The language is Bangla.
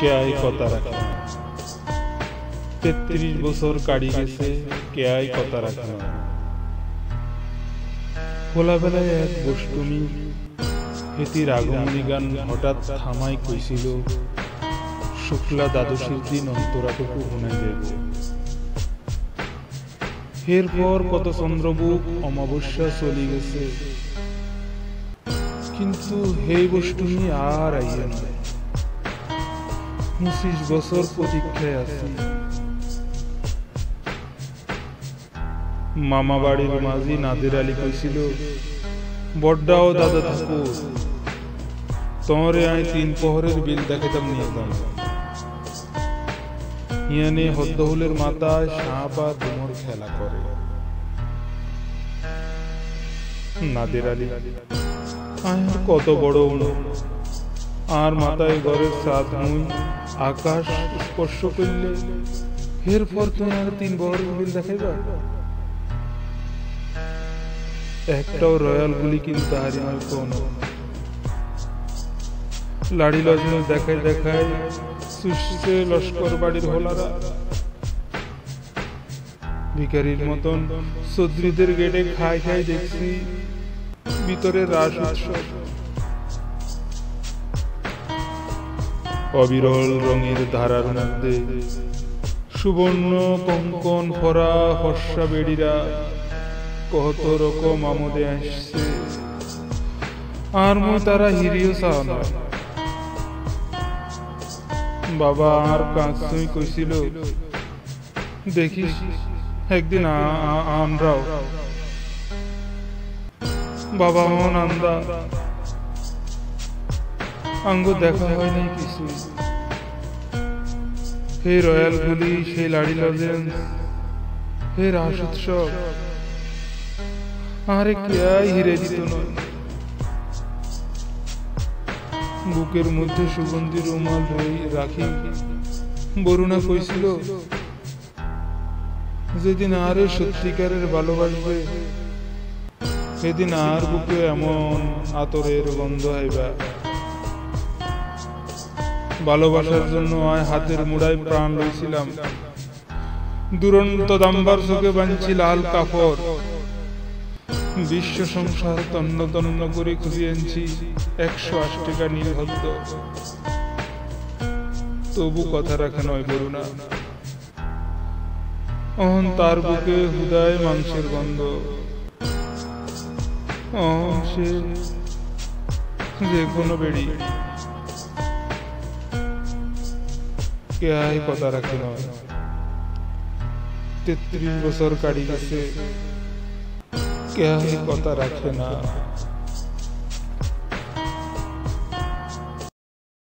কেয়াই কথা রাখে না। ৩৩ বছর কাড়ি গেছে, কেয়াই কথা রাখে না। খোলাবেলায় এক বষ্টমী হেতির আগমনী গান হঠাৎ থামাই কইছিল, শুক্লা দ্বাদশীর দিন অন্তরাটুকু শুনাই যাইব। এরপর কত চন্দ্রবুক অমাবস্যা চলি গেছে, কিন্তু সেই বষ্টমী আর আইয়া নয়। ২৫ বছর প্রতীক্ষায় আছি। মামা বাড়ির মাঝি নাদের আলী কইছিল, বড্ডা ও দাদা থাকো, তোমারে আমি ৩ প্রহরের বিল দেখাতাম নিয়ে যাম। ইয়ানে হদ্দহুলের মাথায় সাপ আর ডুমর খেলা করে। নাদের আলী আর কত বড় আর মাথায় ঘরের ছাদ মুই আকাশ স্পর্শ করলে এরপর তুমি আর ৩ প্রহরের বিল দেখাইবা। একটাও রয়্যাল গুলি কিনতে হারি নয় কোন লাড়ি লজনে দেখায় দেখায় সুশে লস্কর বাড়ির হোলারা ভিখারির মতন সদ্রিদের গেটে খাই খাই দেখছি ভিতরে রাস উৎসব। অবিরল রঙের ধারার মধ্যে সুবর্ণ কঙ্কন ভরা ফর্সা বেড়িরা কত রকম আমোদে আসছে, আর মই তারা হিরিও চাও না। বাবা আর কাঁচুই কইছিল, দেখিস একদিন আমরাও। বাবা মন আন্দা আঙ্গ দেখা হয় নাই কিছু। হে রয়্যাল গুলি, সেই লাড়ি লজেন্স, হে রাস উৎসব, আরে কেয়াই হিরে দিত নয়। বুকের মধ্যে সুগন্ধি রুমাল রাখি বরুণা কইছিল, যেদিন আরে সত্যিকারের ভালোবাসবে সেদিন আর বুকে এমন আতরের গন্ধ হইবা। ভালোবাসার জন্য আয় হাতের মুড়ায় প্রাণ লইছিলাম, দুরন্ত দাম্বার চোখে বাঁধছি লাল কাপড়। বিশ্ব সংসার তন্ন তন্ন করে খুঁজে আনছি ১০৮ টাকা নীলভদ্র, তবু কথা রাখে নয় বরুণা। অহন তার বুকে হুদায় মাংসের গন্ধ, সে যে কোনো বেড়ি কেয়াই কথা রাখে নয়। ৩৩ বছর কাড়ি গেছে, কেয়াই কথা রাখে না।